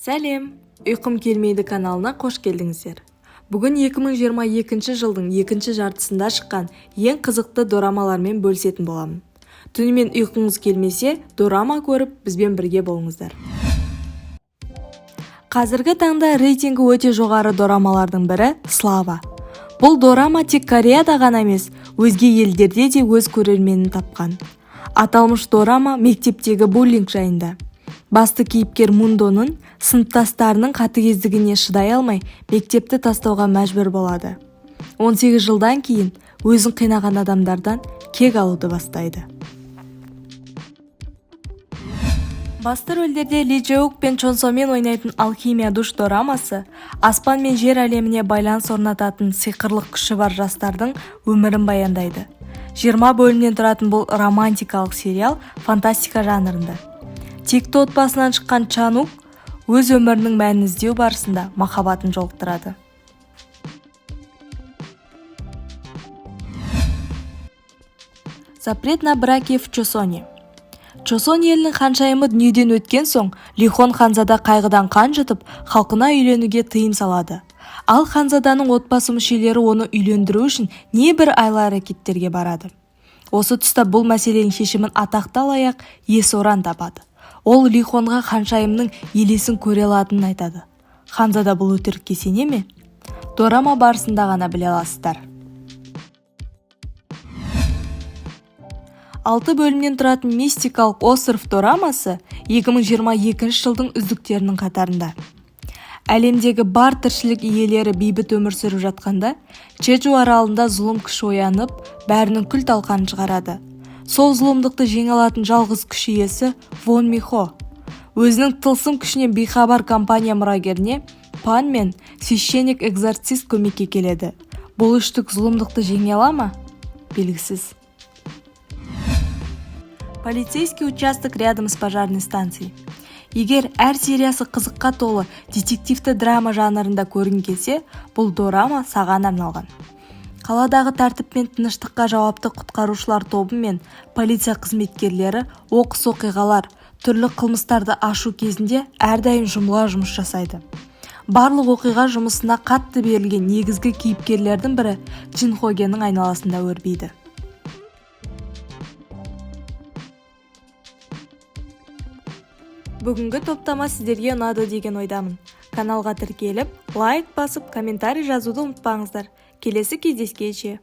Сәлем, ұйқым келмейді каналына қош келдіңіздер. Бүгін 2022 жылдың екінші жартысында шыққан ең қызықты дорамалармен бөлісетін боламын. Түнімен ұйқыңыз келмесе, дорама көріп бізбен бірге болыңыздар. Қазіргі таңда рейтингі өте жоғары дорамалардың бірі Слава. Бұл дорама тек Кореяда ғана емес, өзге елдерде де өз көрерменін тапқан. Аталмыш дорама мектептегі буллинг жайында. Басты кейіпкер Мундоның сыныптастарының қатыгездігіне шыдай алмай, мектепті тастауға мәжбүр болады. 18 жылдан кейін өзін қинаған адамдардан кек алуды бастайды. Басты рөлдерде Ли Джеук пен Чон Сомен ойнайтын Алхимия душ дорамасы аспан мен жер әлеміне байланыс орнататын сиқырлық күші бар жастардың өмірін баяндайды. 20 бөлімнен тұратын бұл романтикалық сериал фантастика жанрында. Текті отбасынан шыққан Чанук өз өмірінің мәнін іздеу барысында махаббатын жолықтырады. Запрет на браки в Чосоне. Чосон елінің ханшайымы дүниеден өткен соң, Лихон ханзада қайғыдан қан жұтып, халқына үйленуге тыйым салады. Ал ханзаданың отбасы мүшелері оны үйлендіру үшін небір айлы әрекеттерге барады. Осы тұста бұл мәселенің шешімін атақты алаяқ Есоран табады. Ол Лихонға ханшайымның елесін көре алатынын айтады. Ханзада бұл өтірікке сене ме? Дорама барысында ғана біле аласыздар. 6 бөлімнен тұратын мистикалық остров дорамасы 2022 жылдың үздіктерінің қатарында. Әлемдегі бар тіршілік иелері бейбіт өмір сүріп жатқанда, Чеджу аралында зұлым күш оянып, бәрінің күл талқанын шығарады. Сол зұлымдықты жеңе алатын жалғыз күш иесі Вон Михо. Өзінің тылсым күшінен бейхабар компания мұрагеріне Пан мен священник-экзорцист көмекке келеді. Бұл үштік зұлымдықты жеңе ала ма? Белгісіз. Полицейский участок рядом с пожарной станцией. Егер әр сериясы қызыққа толы детективті драма жанрында көргің келсе, бұл дорама саған арналған. Қаладағы тәртіп пен тыныштыққа жауапты құтқарушылар тобы мен полиция қызметкерлері оқыс оқиғалар, түрлі қылмыстарды ашу кезінде әрдайым жұмыла жұмыс жасайды. Барлық оқиға жұмысына қатты берілген негізгі кейіпкерлердің бірі Джин Хогенің айналасында өрбейді. Бүгінгі топтама сіздерге ұнады деген ойдамын. Каналға тіркеліп, лайк басып, комментарий жазуды ұмытпаңыздар. Келесі кездескенше.